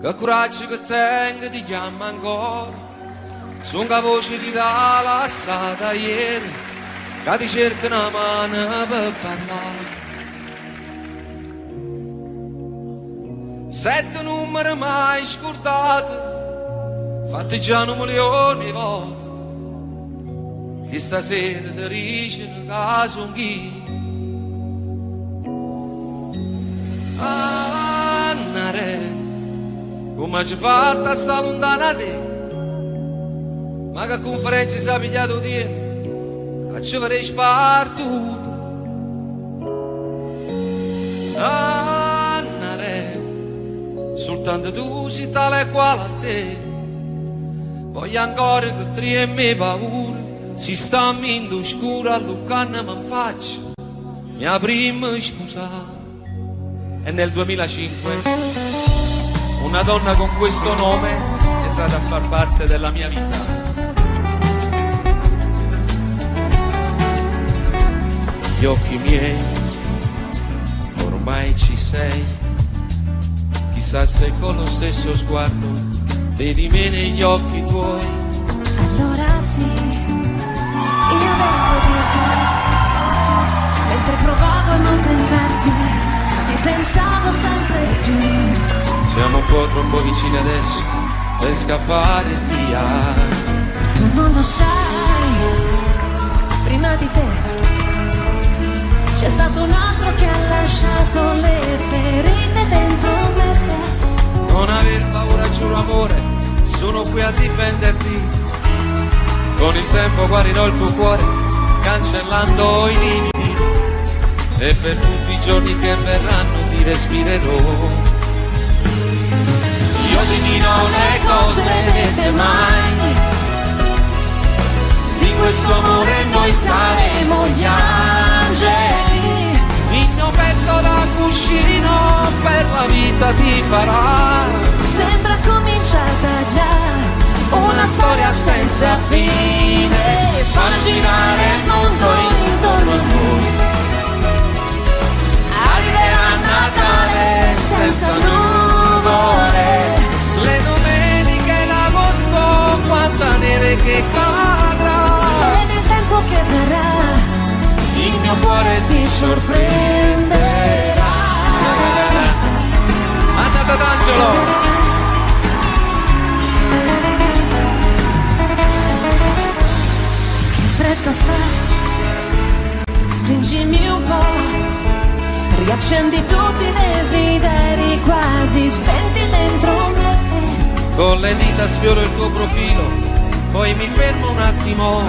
che coraggio che tengo ti chiama ancora, sono la voce di da lassata ieri, che ti cerca una mano per parlare. 7 numeri mai scordati, fatti già un milione di volte, che stasera ti dicono che sono chi. Annare, come ci fatta a sta lontana da te, ma che conferenza si è pigliato tempo, che ci farei spartuto. Annare, soltanto tu sei tale e quale a te, voglio ancora che tremi paura, si sta mindo scuro a Lucana mi faccio, mia prima sposata. E nel 2005 una donna con questo nome è entrata a far parte della mia vita. Gli occhi miei, ormai ci sei, chissà se con lo stesso sguardo vedi me negli occhi tuoi. Allora sì, io devo dirti, mentre provavo a non pensarti, ti pensavo sempre più. Siamo un po' troppo vicini adesso per scappare via. Tu non lo sai, prima di te c'è stato un altro che ha lasciato le ferite dentro me. Non aver paura, giuro amore, sono qui a difenderti. Con il tempo guarirò il tuo cuore, cancellando i limiti, e per tutti i giorni che verranno ti respirerò. Io ti dirò le cose dette mai, di questo amore noi saremo gli angeli. Il mio petto da cuscino per la vita ti farà. Sembra cominciata già una storia senza fine, Fa girare il mondo intorno a noi. Arriverà Natale senza nuvole, le domeniche d'agosto, quanta neve che cadrà. e nel tempo che verrà Il mio cuore ti sorprenderà. Andate d'Angelo. che fretta fa, stringimi un po', riaccendi tutti i desideri quasi spenti dentro me. Con le dita sfioro il tuo profilo, poi mi fermo un attimo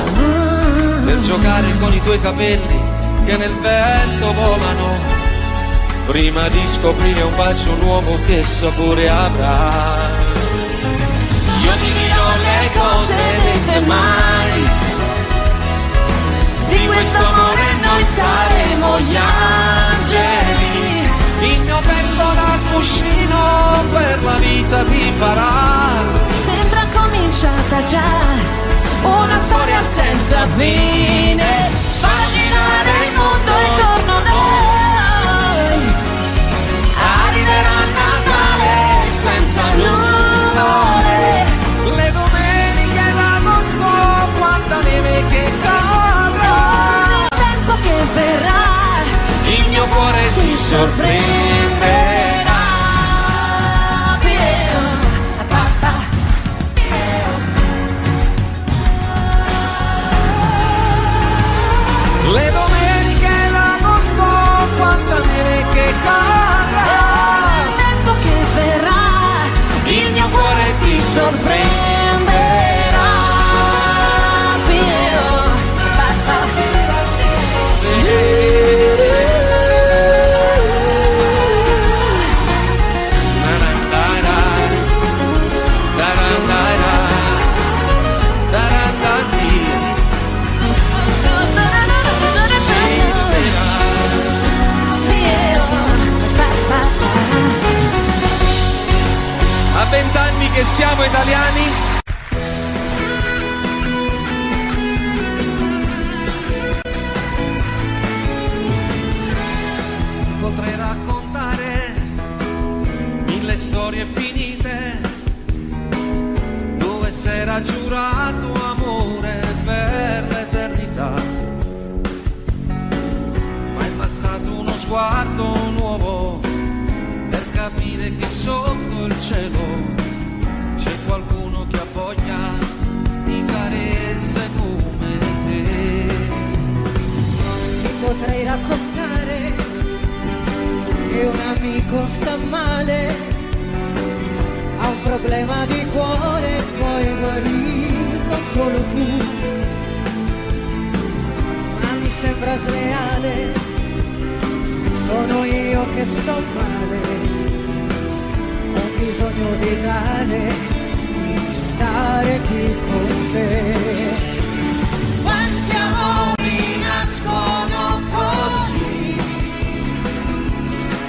per giocare con i tuoi capelli che nel vento volano, prima di scoprire un bacio nuovo che sapore avrà. Io ti dirò le cose dette mai, di questo amore noi saremo gli angeli. Il mio petto da cuscino per la vita ti farà. Sembra cominciata già una storia senza fine, fa girare il mondo intorno a noi. Arriverà Natale senza nuvole, le domeniche d'agosto, quanta neve che cadrà. Il tempo che verrà Il mio cuore ti sorprenderà. Le domeniche d'agosto, quanta neve che cadrà. Il tempo che verrà Il mio cuore ti sorprenderà. A 20 anni che siamo italiani, potrei raccontare 1000 storie finite ha giurato amore per l'eternità, ma è bastato uno sguardo nuovo per capire che sotto il cielo c'è qualcuno che ha voglia di carezze come te. Ti potrei raccontare che un amico sta male, ha un problema di cuore e puoi guarirlo solo tu, ma mi sembra sleale, sono io che sto male, ho bisogno di tale di stare qui con te. Quanti amori nascono così,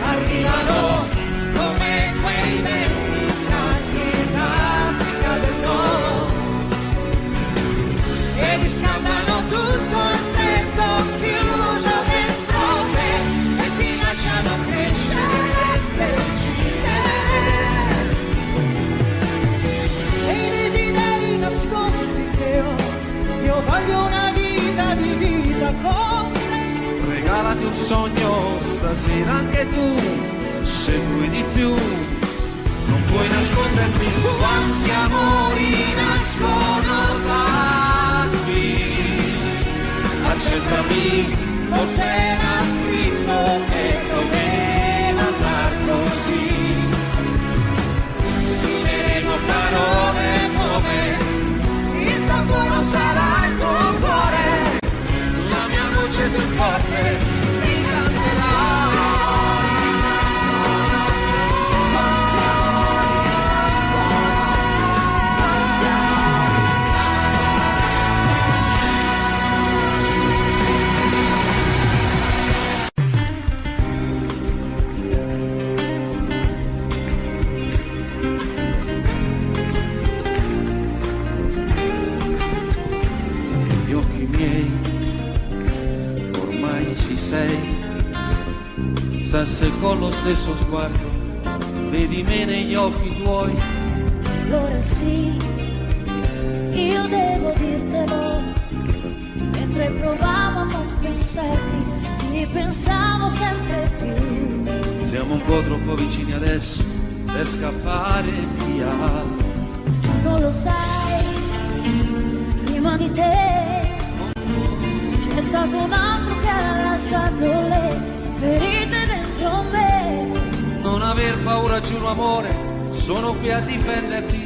arrivano come quei venti caldi in Africa del Nord, e riscaldano tutto il freddo chiuso dentro te, e ti lasciano crescere e decidere. E i desideri nascosti che ho, io voglio una vita divisa con te. Regalati un sogno stasera anche tu, se vuoi di più non puoi nascondermi. Quanti amori nascono da qui, Accettami, forse era scritto che doveva andar così. Scriveremo parole nuove, il tamburo sarà il tuo cuore, la mia voce più forte mi canterà. Negli occhi miei ormai ci sei, chissà se con lo stesso sguardo vedi me negli occhi tuoi. Allora sì, io devo dirtelo, mentre provavo a non pensarti, ti pensavo sempre più. Siamo un po' troppo vicini adesso per scappare via. Tu non lo sai, prima di te c'è stato un altro che ha lasciato le ferite dentro me. Non aver paura, giuro amore, sono qui a difenderti.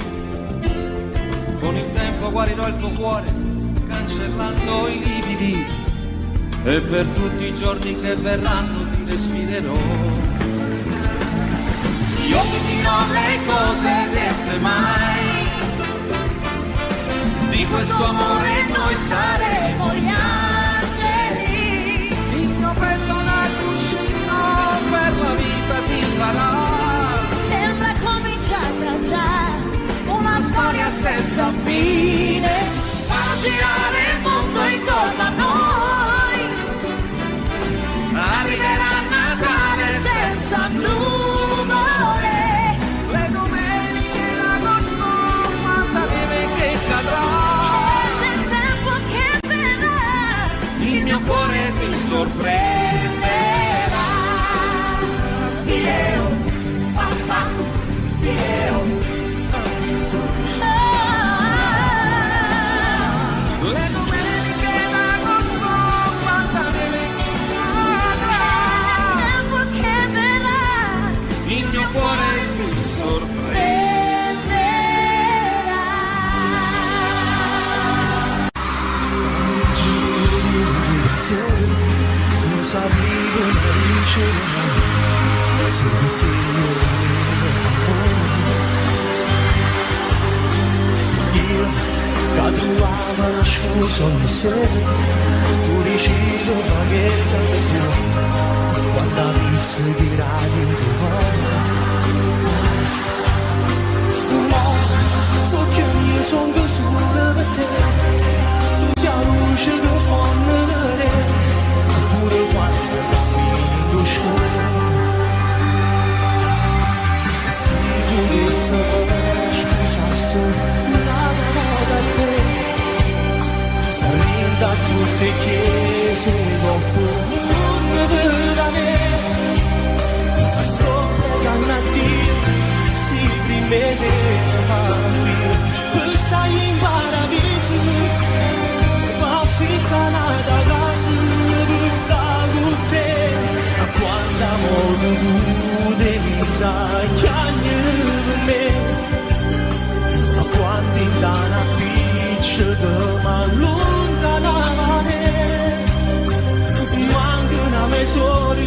Con il tempo guarirò il tuo cuore, cancellando i lividi, e per tutti i giorni che verranno ti respirerò. Io ti dirò le cose dette mai, di questo amore noi saremo gli angeli. Il mio petto da cuscino per la vita ti farà. Sembra cominciata già una storia senza fine, fa girare il mondo intorno a noi. Arriverà Natale Senza nuvole, le domeniche d'agosto, quanta neve che cadrà. e nel tempo che verrà Il mio cuore ti sorprenderà. io, papà, io. Le domeniche d'agosto, quanta neve che cadrà. Tempo che verrà, Il mio cuore ti sorprenderà. Non sapevo la riceva, se ti io caduavo nascosto in sé, tu dicevo vaghetta di te, quando avessi tirato in tuo no, sto che io sono solo per te, tu sei la luce che può vedere, pure quando cammino solo. Se tu dovessi sposarsi, una volta sa che me a quanti da una piccia ma allontanare manca una mezz'ora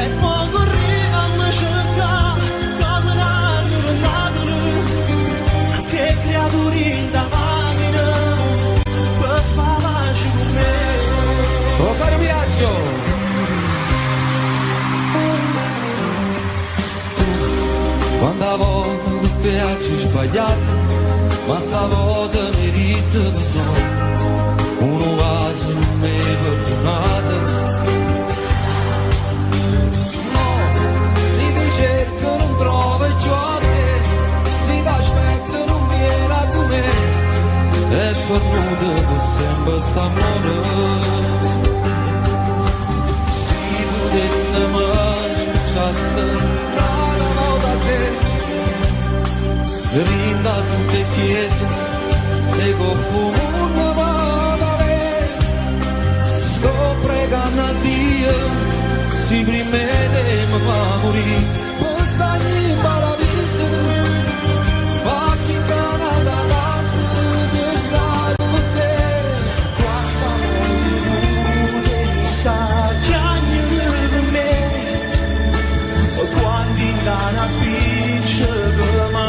e poco arriva a me cercare camminando che creature in da macchina per far pace con me. Rosario Viaggio. Quando a volte tutte aggi sbagliate, ma stavolta merito di no, uno vaso non mi perdonate. No, si ti cerca non trova giù a te, si ti aspetta non viene a tu me, e fornuto che sempre sta amore. Si potesse mai smucciasse una volta a te, rinda tutte chiese e con un vada sto pregando a Dio si prima te mi fa morire postagli in paradiso va ficcana da casa che stai con te Quando sa che con me quando in una piccia ma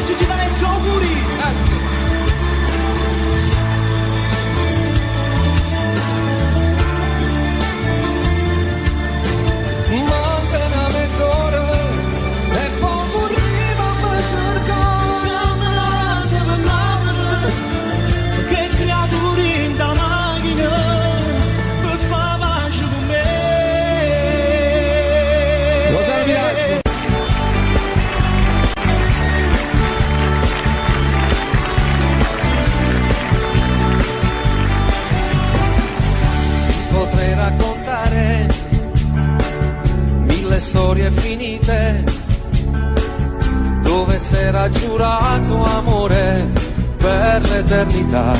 Gigi D'Alessio, auguri! Grazie. Manca una mezz'ora e poco arriva a me cercare che creature in da macchina per far pace con me. Rosario Viaggio. Potrei raccontare mille storie finite dove s'era giurato amore per l'eternità,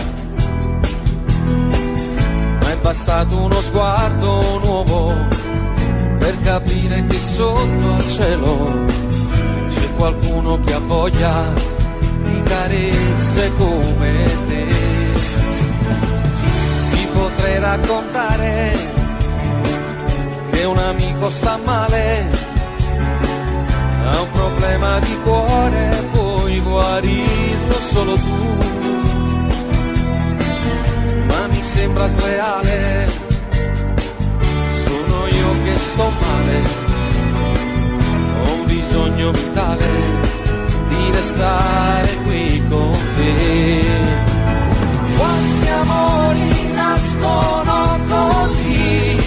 ma è bastato uno sguardo nuovo per capire che sotto al cielo c'è qualcuno che ha voglia di carezze come te. Potrei raccontare che un amico sta male, ha un problema di cuore, puoi guarirlo solo tu, ma mi sembra sleale, sono io che sto male, ho un bisogno vitale di restare qui con te. Quanti amori nascono così,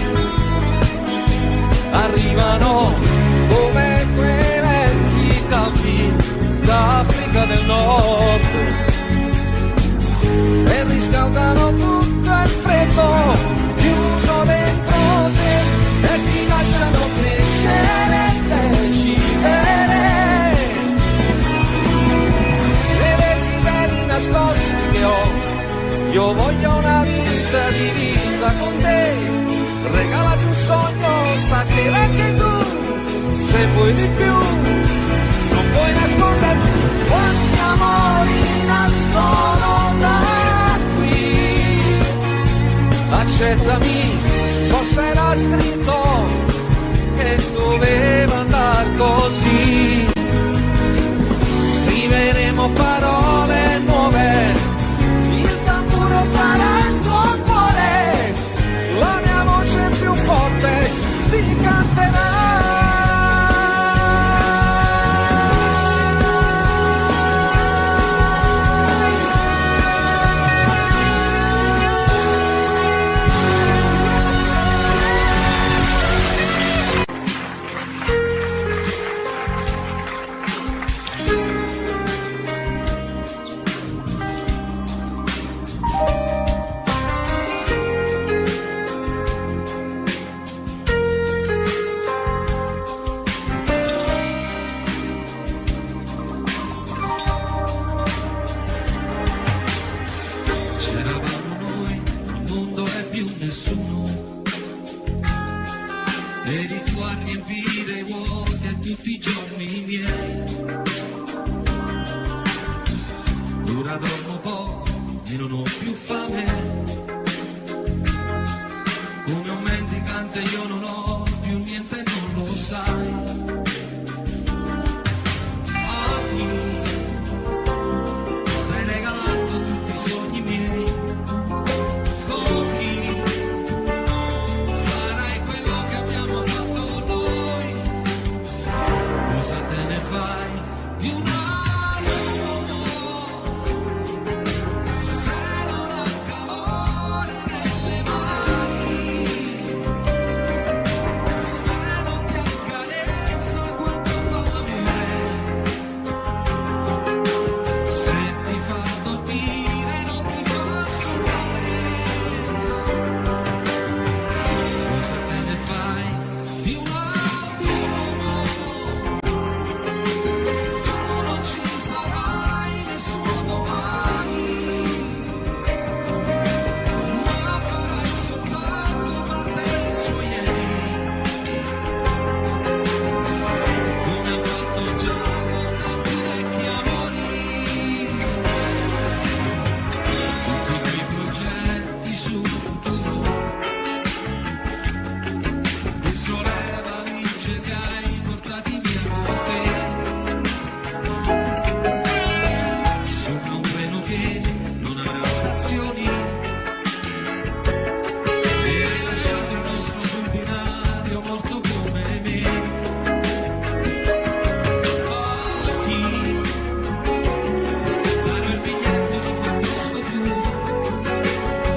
arrivano come quei venti caldi d'Africa del Nord e riscaldano tutto il freddo chiuso dentro te e ti lasciano crescere e decidere dei desideri nascosti che ho. Io voglio una vita divisa con te, regalati un sogno stasera anche tu, se vuoi di più, non puoi nasconderti, quanti amori nascono da qui, accettami, forse era scritto che doveva andare così, scriveremo parole nuove, sarà il tuo cuore, la mia voce più forte ti canterà. eravamo noi, il mondo è più nessuno. Eri tu a riempire i vuoti a tutti i giorni miei. Ora dormo poco e non ho più fame. Come un mendicante io non ho più niente, non lo sai. Stai regalando tutti i sogni miei. Con chi farai quello che abbiamo fatto noi? Cosa te ne fai di un altro amore? Se non ha amore nelle mani, se non ti accarezza quando fame, se ti fa dormire non ti fa sognare. Cosa te ne fai di un altro amore? Tu non ci sarai nessuno domani, ma farai soltanto parte del suo ieri, come ha fatto già con tanti vecchi amori. Tutti i tuoi progetti sul futuro, dentro le valigie che hai portati via con te, sopra un treno che non avrà stazioni, e hai lasciato il nostro sul binario morto come me. Occhi, darò il biglietto di quel posto tu.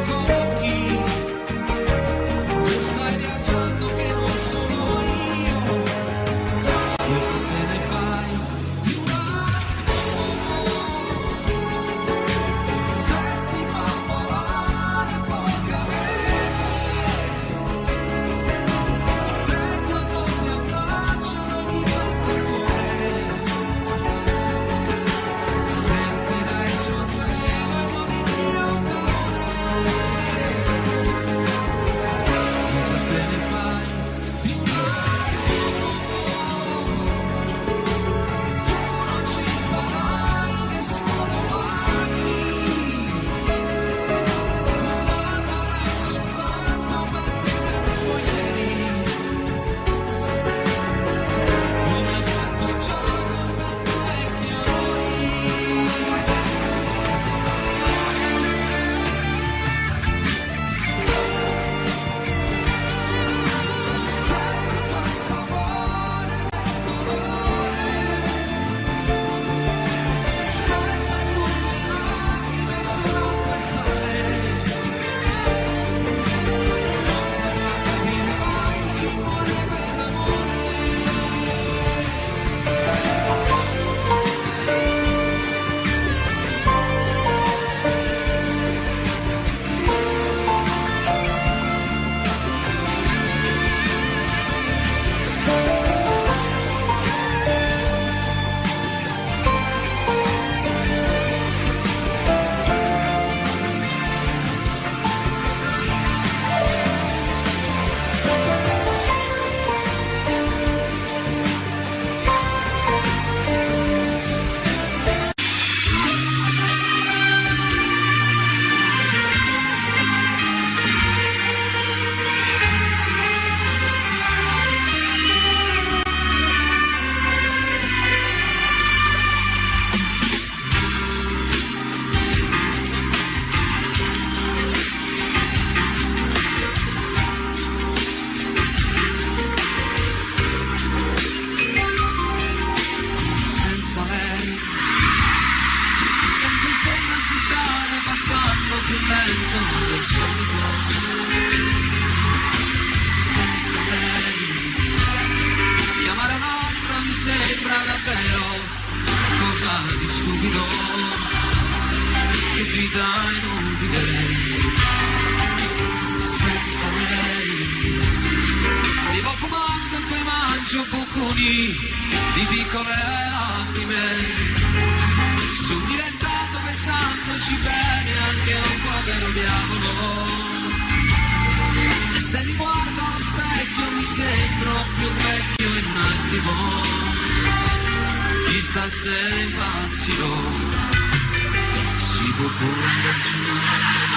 Con chi tu stai viaggiando che non sono io? Cosa te ne fai di un altro amore? Se ti fa volare puoi cadere, se quando ti abbracciano mi batte il cuore, sentirai il suo gelo e non il mio calore. Cosa te ne fai di un altro amore? Tu non ci sarai nessuno domani, ma farai soltanto parte del suo ieri, come ha fatto già con tanti vecchi amori. Se ti fa sapore del dolore, se per tutte lacrime sull'acqua e sale, non potrà capire mai chi muore per amore. Senza lei mi sembra strisciare passando più lento del solito. Senza lei chiamare un'altra mi sembra davvero cosa di stupido. Che vita inutile senza lei. Vivo fumando e poi mangio bocconi di piccole lacrime. Sono diventato pensando vogliamoci bene anche un povero diavolo. E se mi guardo allo specchio mi sembro più vecchio in un attimo. Chissà se impazzirò, si può pure immaginare.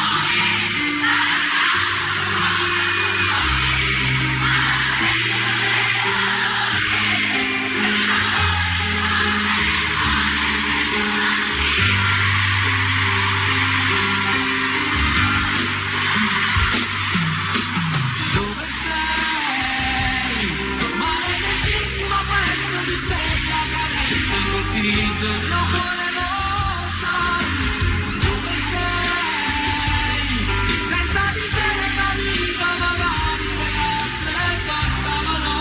Non vuole lo sai dove sei, senza di te la vita magari le altre bastavano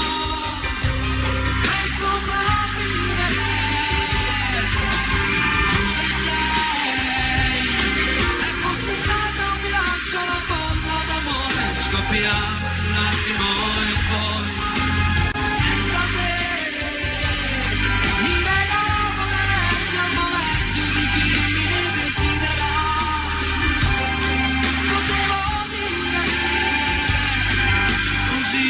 per sopravvivere. Dove sei? Se fosse stata un viaggio alla bomba d'amore scoppiamo un attimo e poi senza te mi regalavo al momento di chi mi desidera. Potevo vivere così.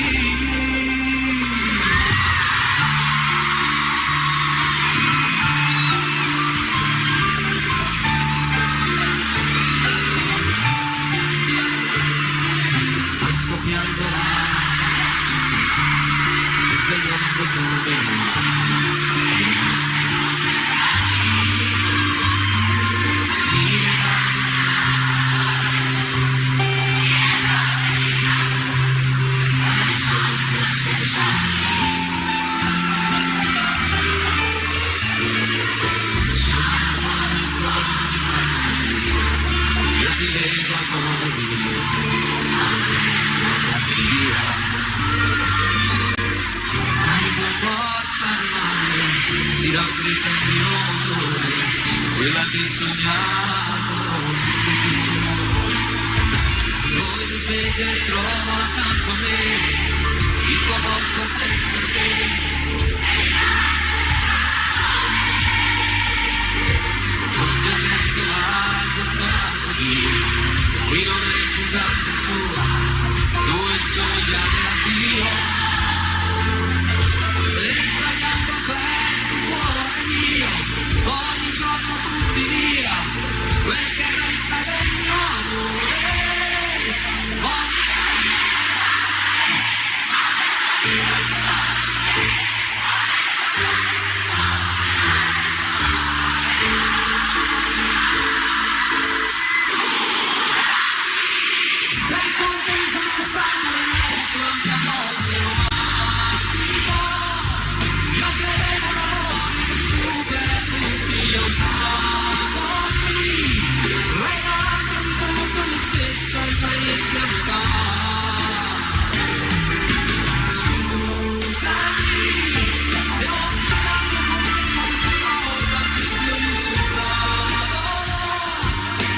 Sta scoppiando sta svegliando dove io ti vedo a morire la via. Non può star male, si raffredda il mio cuore, quella che sognavo sì. Poi ti sveglia e trovo accanto a me il tuo corpo senza te. Non ti resto alto fatto io, qui non è più casa sua, dove soglia e addio. E tagliando a pezzi il cuore mio, ogni giorno tutti via, quel che resta del mio amore. Sei confuso non stanno dentro anche a volte romantico. Io credevo l'amore che supera tutti gli ostacoli, regalandomi tutto me stesso e parecchi a metà. Scusami se ho girato con me l'ultima volta che io mi sopravvolo.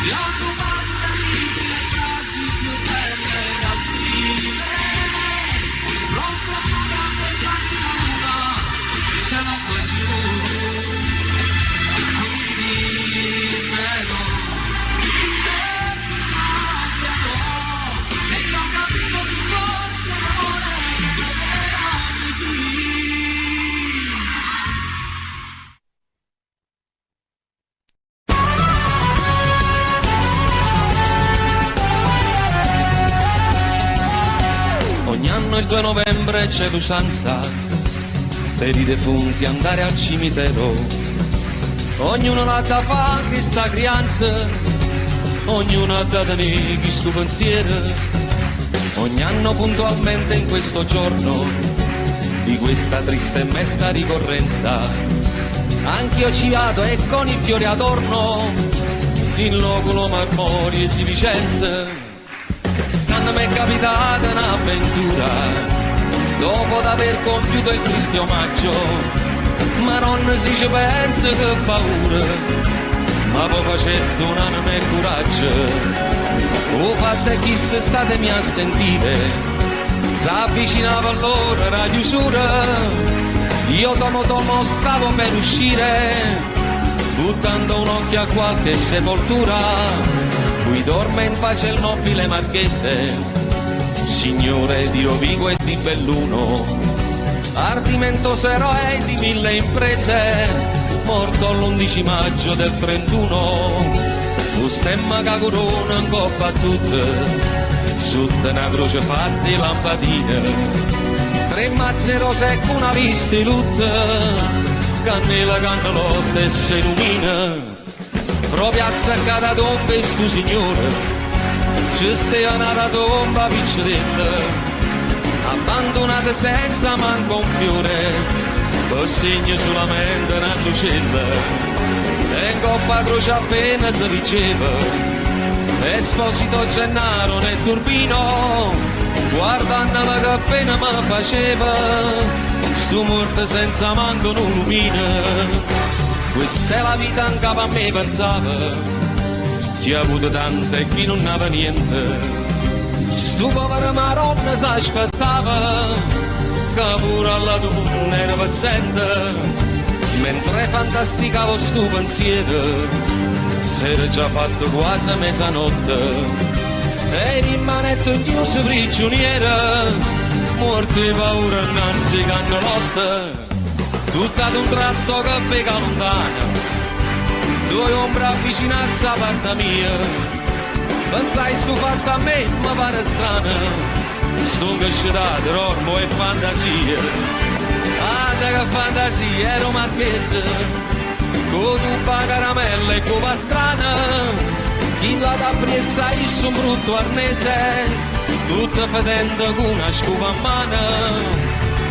Ti ho rubato da libri le frasi più belle da scrivere, pronto a per farti una, ce l'ho qua giù. Quindi dimmelo, e io capivo che forse l'amore era così. Ogni anno il 2 novembre c'è l'usanza per i defunti andare al cimitero. Ognuno la da fa che sta crianza, ognuno ha da tenere chi sto pensiero. Ogni anno puntualmente in questo giorno di questa triste e mesta ricorrenza, anch'io ci vado e con i fiori adorno in loculo marmori e si Vicenza. Stando mi è capitata un'avventura dopo d'aver compiuto il triste omaggio, ma non si ci pensa che paura, ma poi facendo un'anima e coraggio. O fatto è chi statemi a sentire, s'avvicinava allora la chiusura, io tomo stavo per uscire, buttando un occhio a qualche sepoltura, qui dorme in pace il nobile marchese, signore di Rovigo e di Belluno, ardimentoso eroe di 1000 imprese, morto l'11 maggio del 31, un stemma che corona in coppa a tutte, sotto una croce fatti lampadine, 3 mazze rose e una lista di lutte, cannella, cannellotte e si illumina, proprio azzaccata tomba e stu signore, ci stia una tomba piccerella, abbandonata senza manco un fiore, per segno solamente una lucella, e in coppa a croce appena si diceva, Esposito Gennaro nel turbino, guardandola che appena mi faceva, sto morto senza manco una lumina, questa è la vita in capo a me pensava, chi ha avuto tanto e chi non aveva niente, sto povero maronna si aspettava, che pure alla tua era paziente, mentre fantasticavo sto pensiero, s'era già fatto quasi mezzanotte, e in manetto chiuso prigioniera, morte e paura innanzi cannolotte, tutto ad un tratto che pega lontana, 2 ombre avvicinarsi a parte mia, pensai sto fatto a me, ma pare strana, sto crescitato, ormo e fantasia, ah che fantasia, ero marchese, con tuppa caramella e con pastrana, chi la da presa il un brutto arnese, tutta fedendo con una scupa a mano,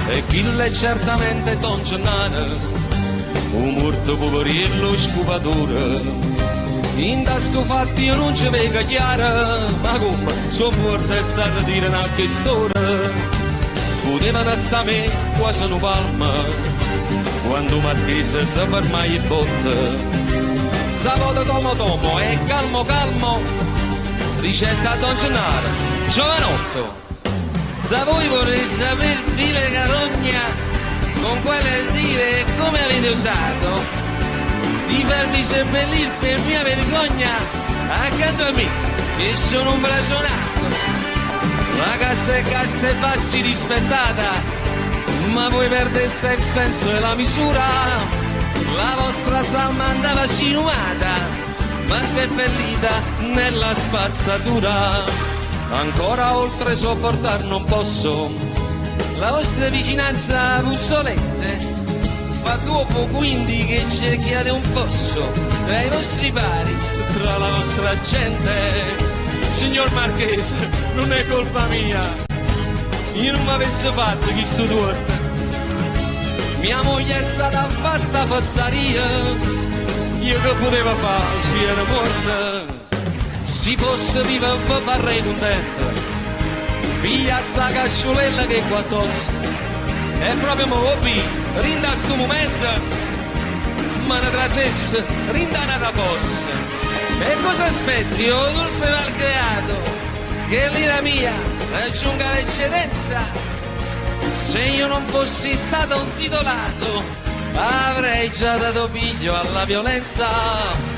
e chi l'è certamente Don Gennaro, un morto poverillo scupatore, in da sto fatti io non ci vedo chiaro, ma come sono morto e sa dire una storia, potevano sta me quasi una palma, quando Marchese si ferma e botte, sabato tomo e calmo calmo, ricetta Don Gennaro, giovanotto, da voi vorrei sapere vile carogna, con quale dire come avete usato, di farmi seppellire per mia vergogna, accanto a me, che sono un blasonato, la casta e bassi rispettata, ma voi perdeste il senso e la misura, la vostra salma andava sinumata, ma seppellita nella spazzatura. Ancora oltre sopportar non posso la vostra vicinanza puzzolente, fa troppo quindi che cerchiate un fosso tra i vostri pari, tra la vostra gente. Signor Marchese, non è colpa mia, io non mi avessi fatto questo torto, mia moglie è stata a fare sta fassaria, io che potevo fare si era morta. Si fosse viva farei contento, piglia sta casciolella che qua addosso, e proprio mi vuoi rinda sto momento, ma ne tracesse rinda una fossa. E cosa aspetti, o turpe malcreato, che l'ira mia raggiunga l'eccedenza? Se io non fossi stato un titolato, avrei già dato piglio alla violenza.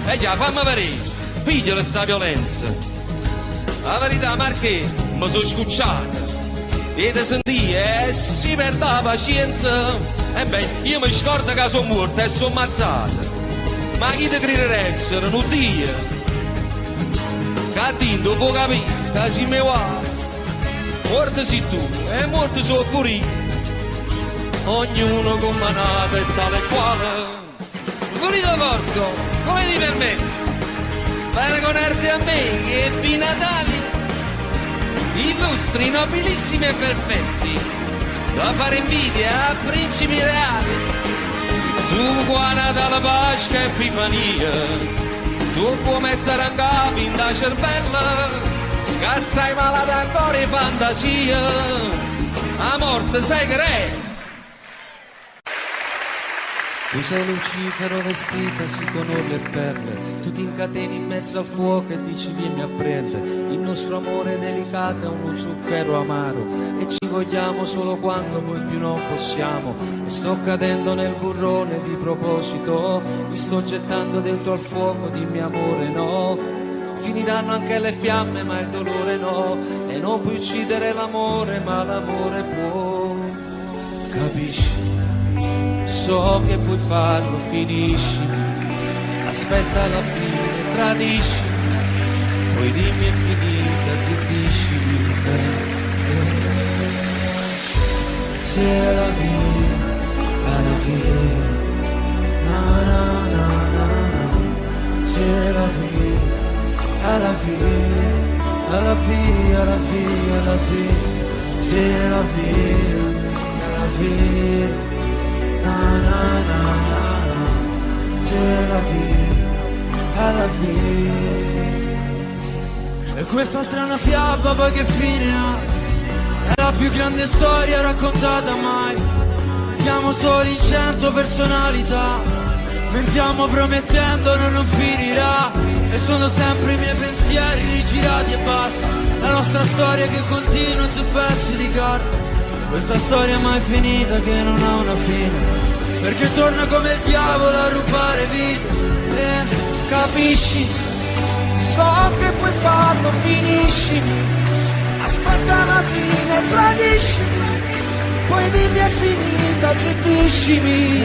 E già, fammi vedere. Pigliala sta violenza, la verità Marché mi sono scucciata e ti sentì e si perde la pazienza, e beh io mi scordo che sono morta e sono ammazzata, ma chi ti crederà essere un Dio che a Dio può capire che si mi va, morto sei tu e morto sono pure io, ognuno con manata e tale e quale. Furito porco, come ti permetti paragonarti a me che ebbi Natali illustri, nobilissimi e perfetti, da fare invidia a principi reali? Tu qua Natale, Pasqua e Epifania, tu puoi mettere a capo in da cervella che stai malata ancora in fantasia, a morte sai che re. Tu sei Lucifero vestitasi con orle e perle, tu ti incateni in mezzo al fuoco e dici vieni a prendere. Il nostro amore delicato è uno zucchero amaro e ci vogliamo solo quando poi più non possiamo. E sto cadendo nel burrone di proposito, mi sto gettando dentro al fuoco, dimmi amore no. Finiranno anche le fiamme ma il dolore no, e non puoi uccidere l'amore ma l'amore può. Capisci? So che puoi farlo, finiscimi, aspetta la fine, tradiscimi, poi dimmi è finita, zittiscimi. C'est la vie, la vie, na na na na na. C'est la vie, la vie, la vie, la vie, la vie. C'est la vie, la vie. Na na na na na, c'est la vie. E questa strana fiaba poi che fine ha? È la più grande storia raccontata mai. Siamo soli in 100 personalità, mentiamo promettendo non finirà. E sono sempre i miei pensieri rigirati e basta. La nostra storia che continua su pezzi di carta. Questa storia mai finita che non ha una fine, perché torna come il diavolo a rubare vita. Capisci? So che puoi farlo, finiscimi, aspetta la fine, tradiscimi, poi dimmi è finita, zittiscimi.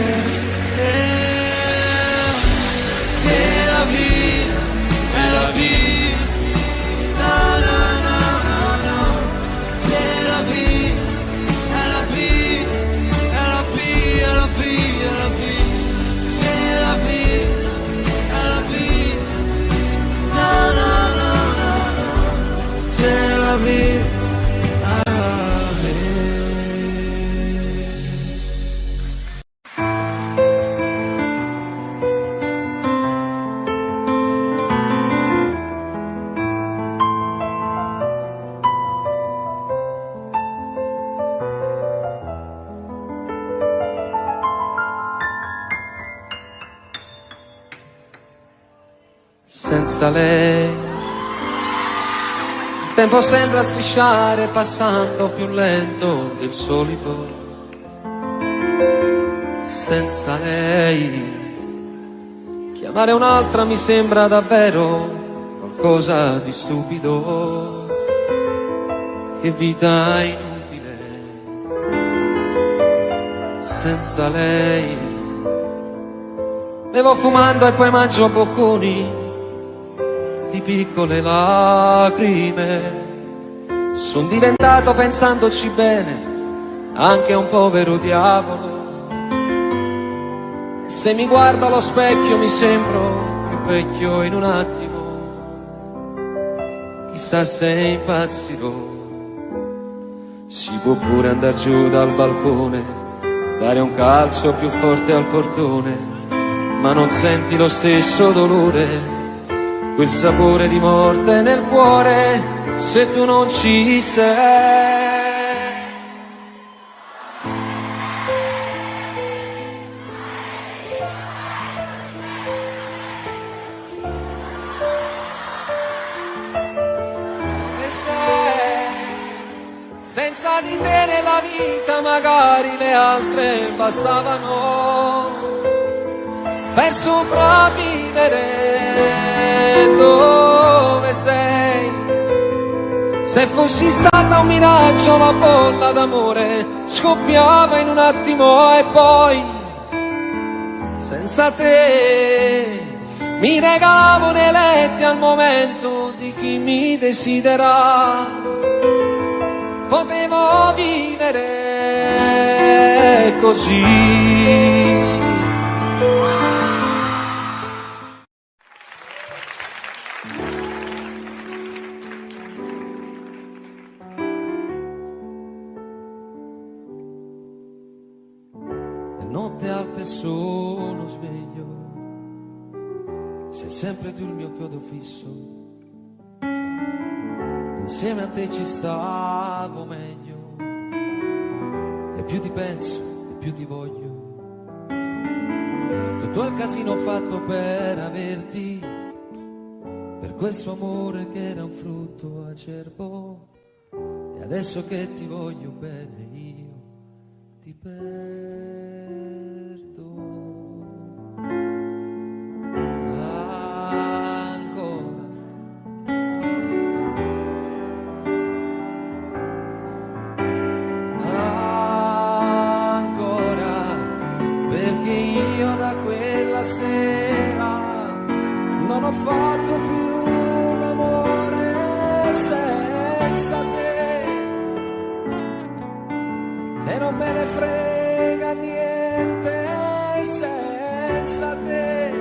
C'est la vie, è la vie, na na na na na. C'est la vie, è la vie, è la vie, è la vie, è la vie. C'est la vie, è la vie, na na na na na. C'est la vie, è la vie. Senza lei il tempo sembra strisciare passando più lento del solito. Senza lei chiamare un'altra mi sembra davvero qualcosa di stupido. Che vita inutile senza lei. Bevo fumando e poi mangio bocconi di piccole lacrime. Son diventato, pensandoci bene, anche un povero diavolo. Se mi guardo allo specchio mi sembro più vecchio in un attimo. Chissà se impazzirò. Si può pure andar giù dal balcone, dare un calcio più forte al portone, ma non senti lo stesso dolore, quel sapore di morte nel cuore, se tu non ci sei. E senza di te nella vita magari le altre bastavano per sopravvivere. Dove sei? Se fossi stata un miraggio la bolla d'amore scoppiava in un attimo e poi senza te mi regalavo nei letti al momento di chi mi desidera. Potevo vivere così. Notte alte sono sveglio, sei sempre tu il mio chiodo fisso. Insieme a te ci stavo meglio, e più ti penso e più ti voglio. tutto il casino fatto per averti, per questo amore che era un frutto acerbo, e adesso che ti voglio bene io ti perdo ancora. Perché io da quella sera non ho fatto più l'amore senza te, e non me ne frega niente senza te,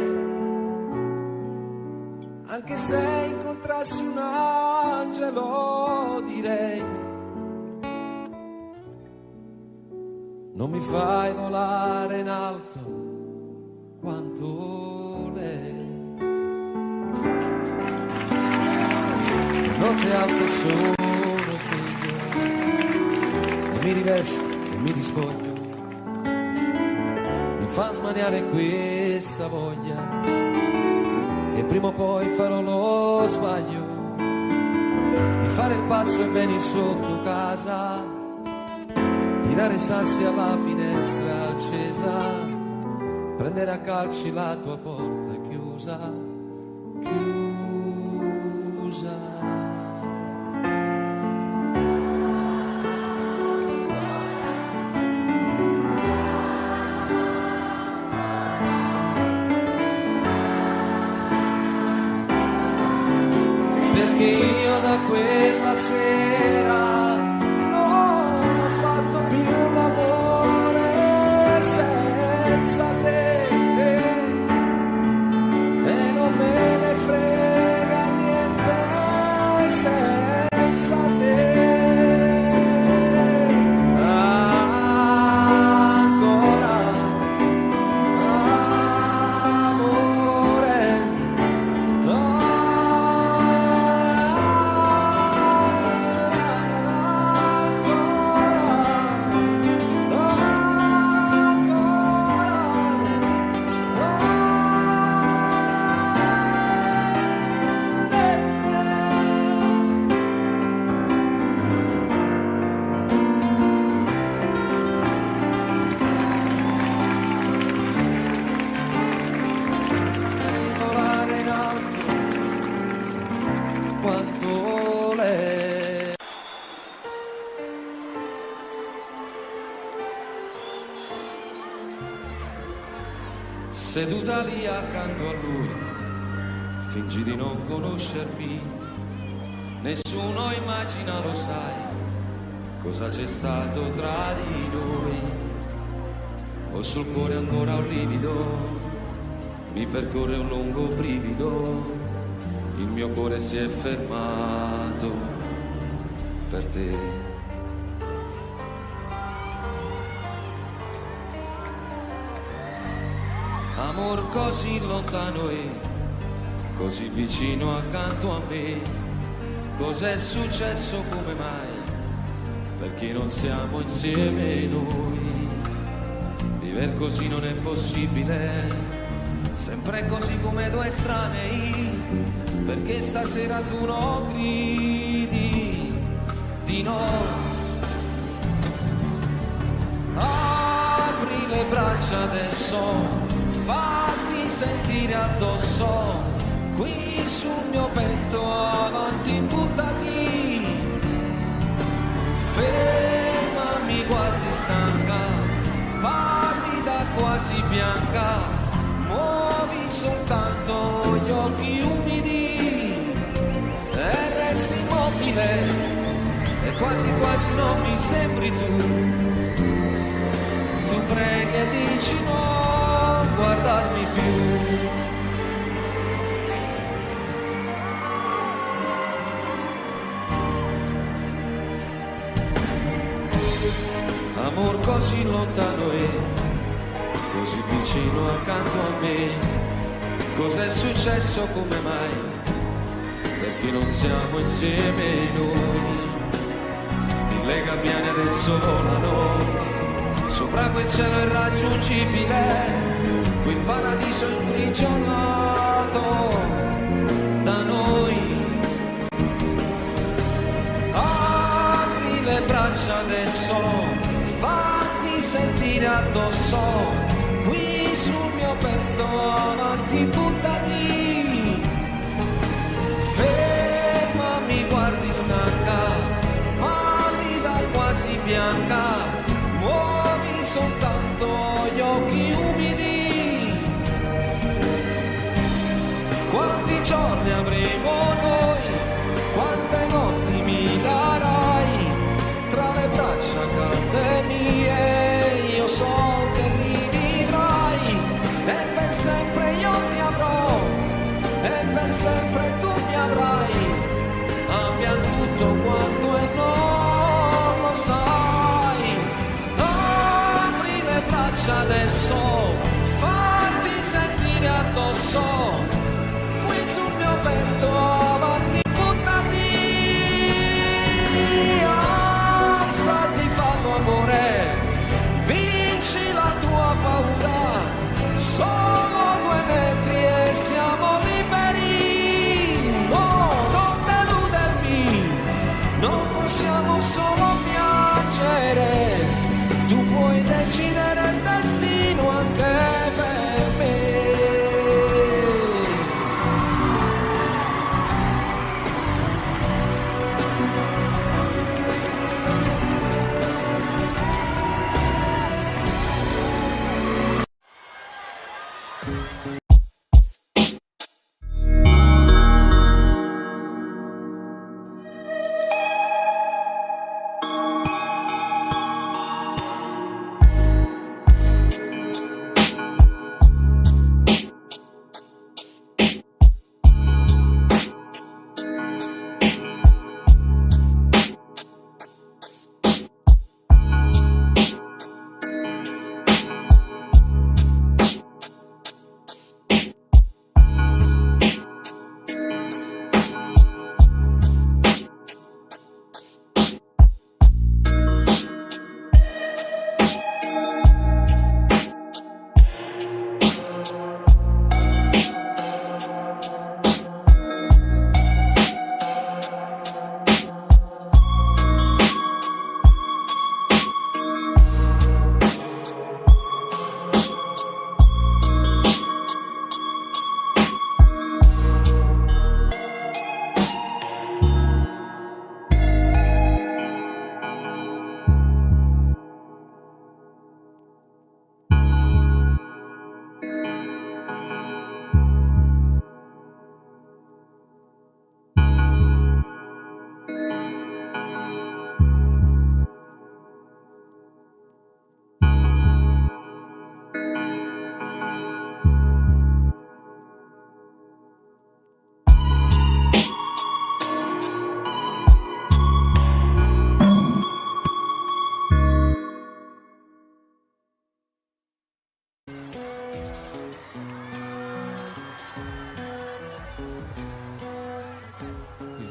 anche se incontrassi un angelo direi: non mi fai volare in alto quanto lei. Notte alta sono figlio, e mi rivesto e mi rispoglio, mi fa smaniare questa voglia, che prima o poi farò lo sbaglio di fare il pazzo e venire sotto casa, tirare sassi alla finestra accesa, prendere a calci la tua porta chiusa, chiusa. Perché io da quella sera non ho fatto più l'amore senza te, e non me ne frega niente senza te. Ancora amore, volare in alto quanto lei. Seduta lì accanto a lui, fingi di non conoscermi, nessuno immagina, lo sai, cosa c'è stato tra di noi. Ho sul cuore ancora un livido, mi percorre un lungo brivido, il mio cuore si è fermato per te. Amor così lontano e così vicino accanto a me, cos'è successo, come mai, perché non siamo insieme noi? Viver così non è possibile, sempre così come due estranei, perché stasera tu non gridi di no. Apri le braccia adesso, fatti sentire addosso, qui sul mio petto, avanti buttati, fermami, guardi stanca, pallida quasi bianca, muovi soltanto gli occhi umidi e resti immobile, e quasi quasi non mi sembri tu. Tu preghi e dici no, guardarmi più. Amor così lontano e così vicino accanto a me, cos'è successo, come mai, perché non siamo insieme noi? Mille gabbiani adesso volano sopra quel cielo irraggiungibile, quel paradiso imprigionato da noi. Apri le braccia adesso, fatti sentire addosso, qui sul mio petto, avanti buttati, ferma, mi guardi stanca, pallida quasi bianca, muovi soltanto gli occhi umidi. Quanti giorni avremo noi, quante notti mi darai, tra le braccia calde mie, io so che rivivrai, e per sempre io ti avrò, e per sempre tu mi avrai, abbiamo tutto quanto e non lo sai. Apri le braccia adesso, fatti sentire addosso, qui sul mio petto, avanti buttati, alzati, fallo amore, vinci la tua paura, solo 2 metri e siamo liberi. No, non deludermi, non possiamo solo piangere, tu puoi decidere il destino anche per me.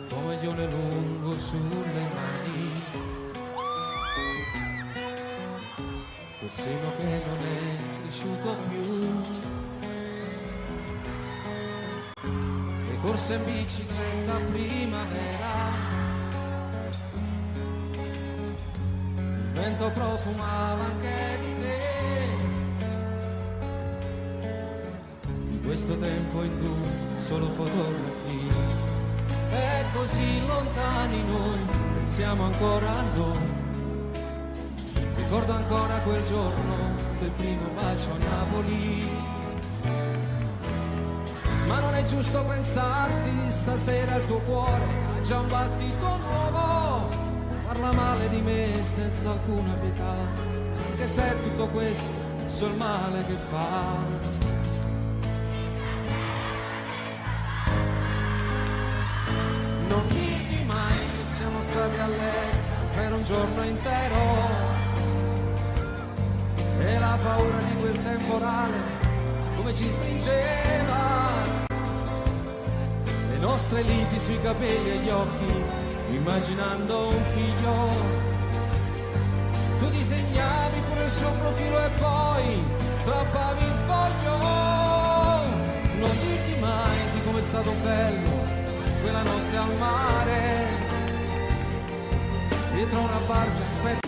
Tovaglione lungo sulle mani, quel seno che non è cresciuto più, le corse in bicicletta a primavera, il vento profumava anche di te, di questo tempo in cui solo fotografie. E così lontani noi, pensiamo ancora a noi. Ricordo ancora quel giorno del primo bacio a Napoli. Ma non è giusto pensarti, stasera il tuo cuore ha già un battito nuovo. Parla male di me senza alcuna pietà, anche se è tutto questo so il male che fa. Non dirmi mai che siamo stati a letto per un giorno intero, e la paura di quel temporale come ci stringeva, le nostre liti sui capelli e gli occhi, immaginando un figlio. Tu disegnavi pure il suo profilo e poi strappavi il foglio. Non dirti mai di com'è stato bello quella notte al mare, dietro una barca, aspetta.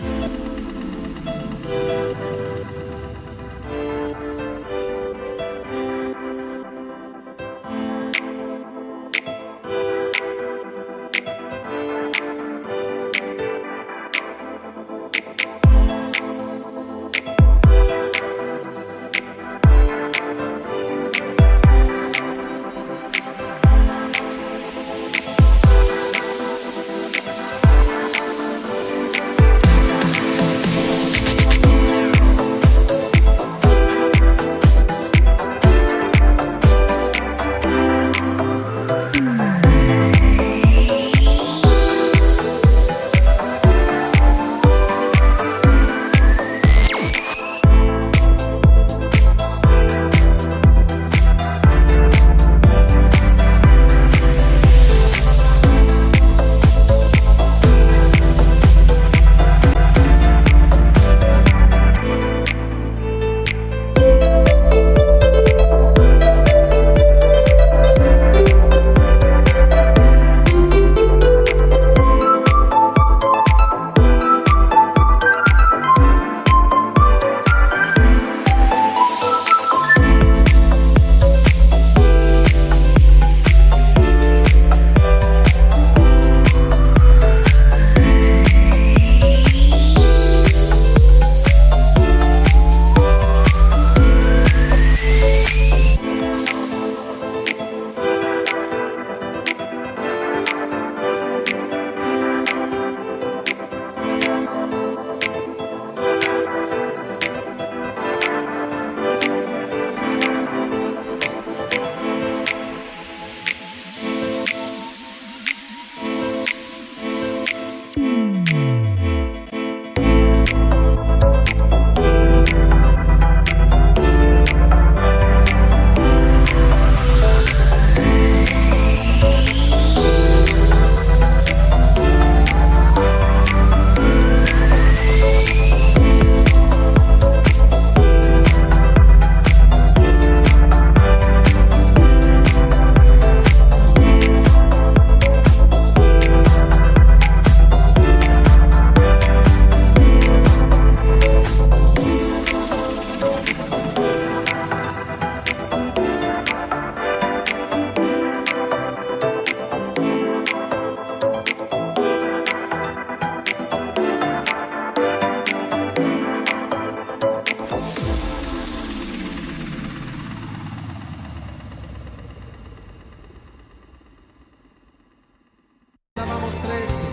Stretti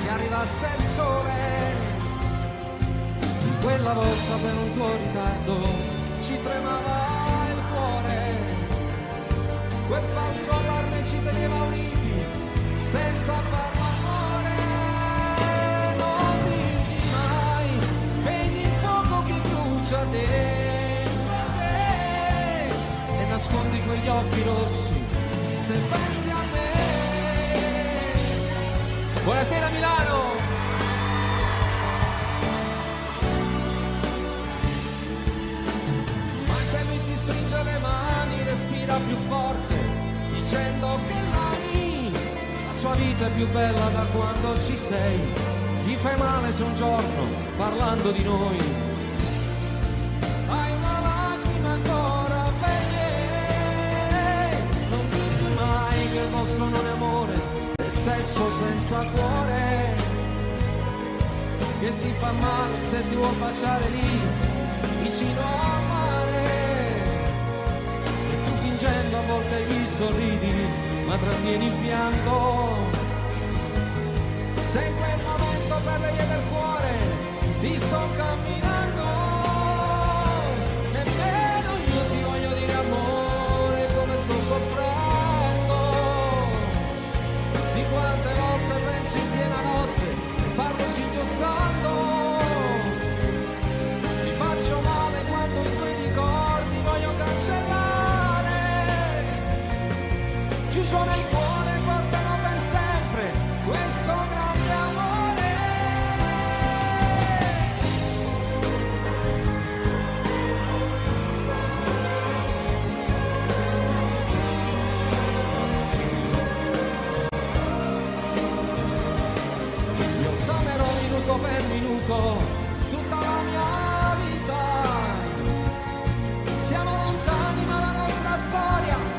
che arrivasse il sole, quella volta per un tuo ritardo ci tremava il cuore, quel falso allarme ci teneva uniti senza far l'amore. Non dirgli mai, spegni il fuoco che brucia dentro a te e nascondi quegli occhi rossi se pensi a me. Buonasera Milano! Ma se lui ti stringe le mani, respira più forte, dicendo che l'ami, la sua vita è più bella da quando ci sei. Ti fai male se un giorno, parlando di noi, hai una lacrima ancora per me. Non dirti mai che il vostro non è amore, sesso senza cuore, che ti fa male se ti vuol baciare lì vicino al mare, e tu fingendo a volte gli sorridi ma trattieni il pianto. Se in quel momento per le vie del cuore ti sto camminando, nemmeno io ti voglio dire amore come sto soffrendo. Di quante volte penso in piena notte, parlo singhiozzando, ti faccio male quando i tuoi ricordi voglio cancellare. Chiuso nel cuore guardano per sempre questo grande amore. conosco tutta la mia vita. Siamo lontani ma la nostra storia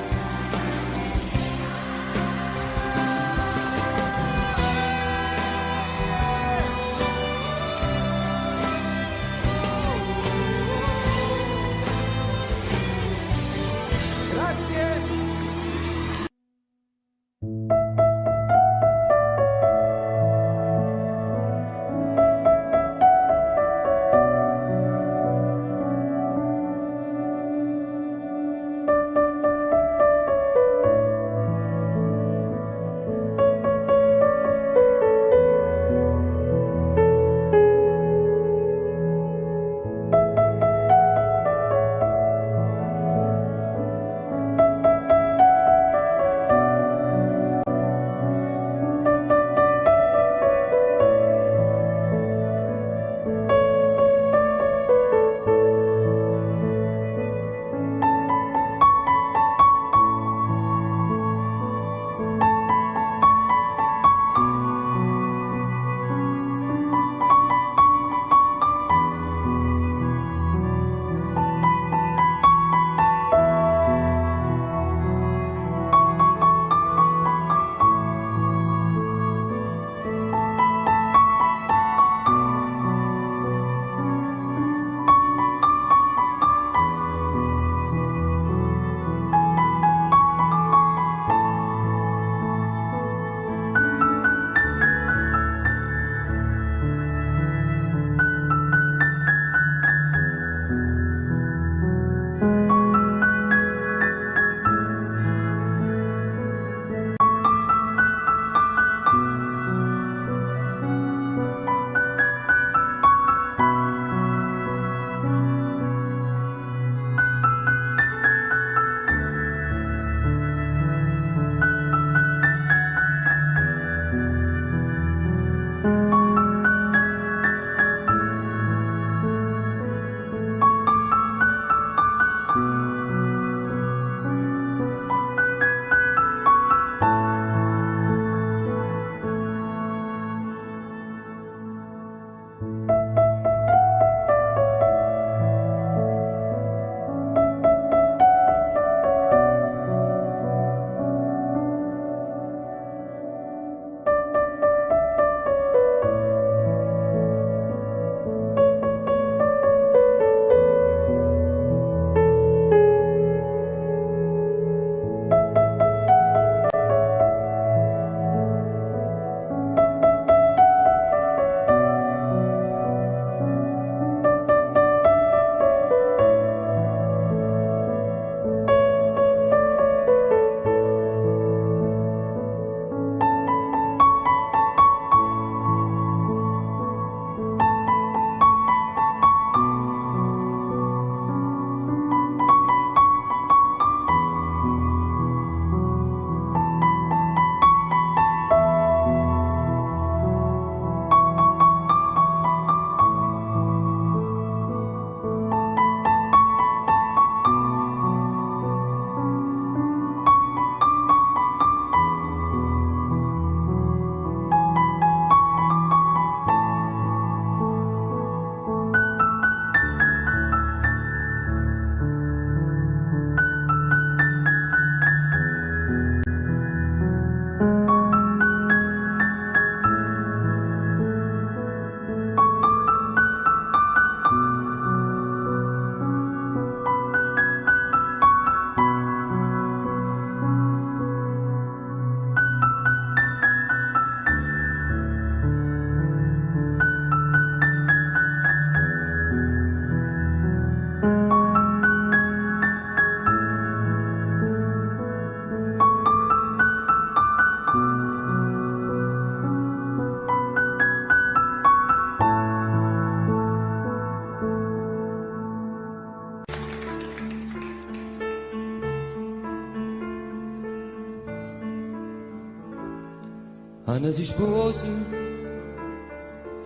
Ana si sposi,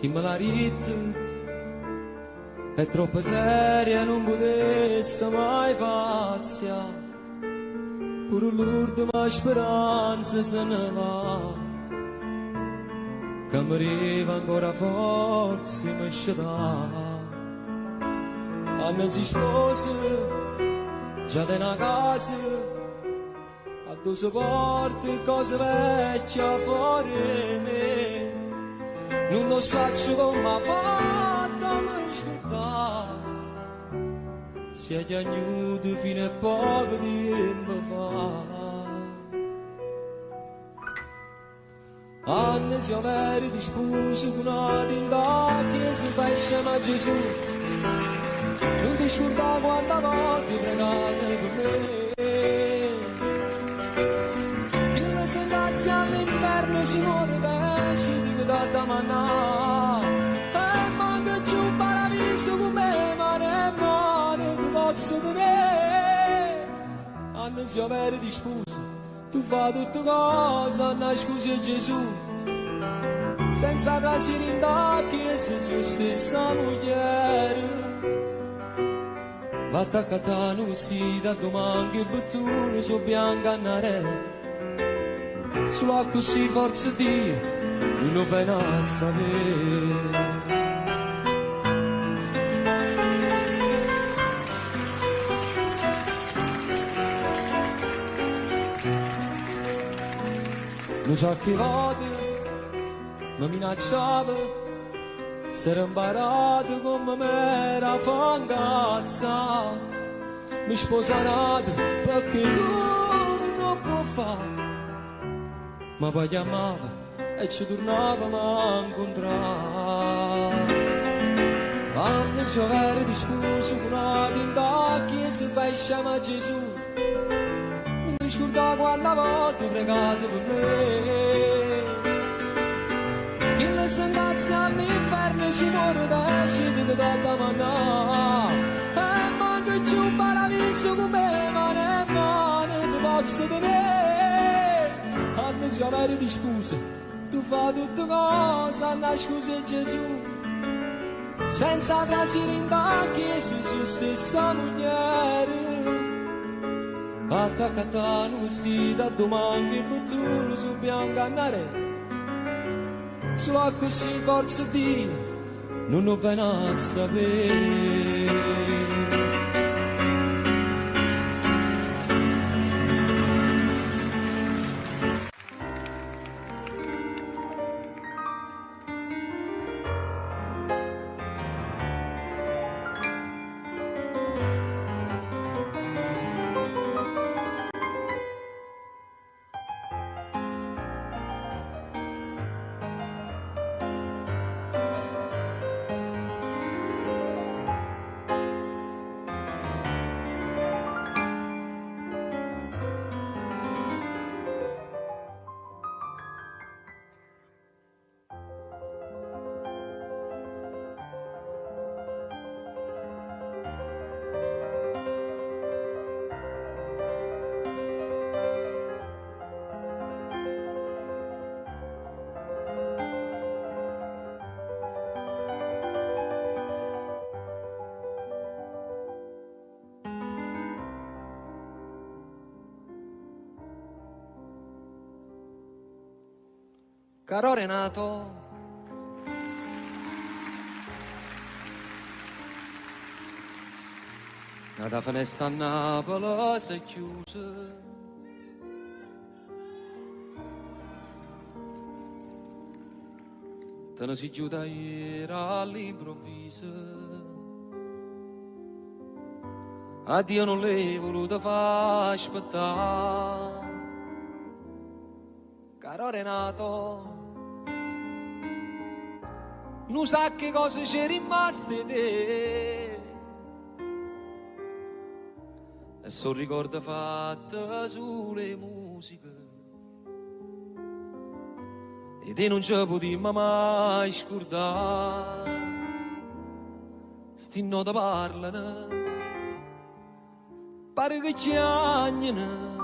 chi me la ritta, è troppo seria, non potesse mai paziare. Pure l'ultima speranza se ne va, che mi arriva ancora forza mi sceda. Quando si sposa già da una casa a due porte cose vecchie fuori me, non lo so come ha fatto a mi scordare, si è piagnuto fino a poco tempo fa. Anni si avere di sposo con una tinta che si fa scema Gesù, non ti scorda quanta volte pregate per me, che la sentenza all'inferno si muore pesce di da manà, e manca più un paradiso come mare mare ti posso tenere. Anni si avere di sposo tu fai tutte cose, Anna scusi Gesù, senza piacere in tacchi sei tu stessa moglie. Va attaccata a un vestito, domani che bottone su bianca annare, solo così forza Dio, non lo viene a sapere. Non so che volte mi minacciava, si era imparato come me era fangazza, mi sposato perché lui non può fare, ma poi chiamava e ci tornavamo a incontrare. Quando si aveva di sposo con una tinta che si fa scema Gesù, scorda quanta volte pregate per me, che la sentenza all'inferno si muore decide da manà, e manca più un paradiso come mare mare ti posso tenere. Anni si avere di scuse, tu fai tutte cose, Anna scusa Gesù, senza trasire in tacchi sei tu stessa moglie. Attaccata a un vestito, domani che bottone su bianca andare, solo così forza Dio, non lo viene a sapere. Caro Renato, la finestra a Napoli si è chiusa, te ne si chiude ieri all'improvviso, a Dio non l'hai voluto far aspettare. Caro Renato, non sa che cosa c'è rimasto te, e sono ricordi fatti sulle musiche, e te non ci potremmo mai scordare. Sti note parlano, pare che chiagnano,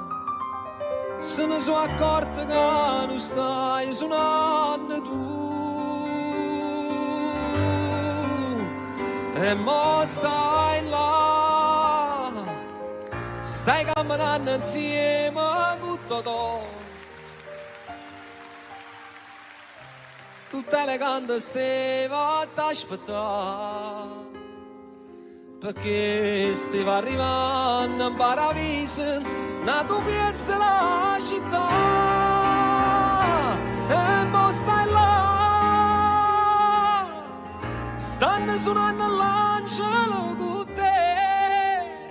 se ne sono accorta che non stai suonando tu. E mo stai là, stai camminando insieme con Totò. Tu tutto elegante stava ad aspettare, perché stava arrivando in paradiso una tua piazza la città, e mo stai là, stanno suonando l'angelo con te,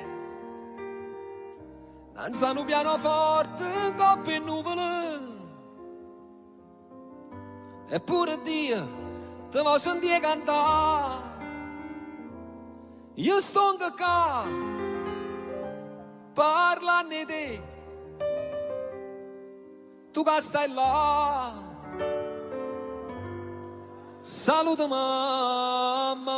danzano pianoforte in coppie e nuvole, eppure Dio te vuoi sentire cantare. Io sto anche qua, parlando di te, tu che stai là, saluta mamma.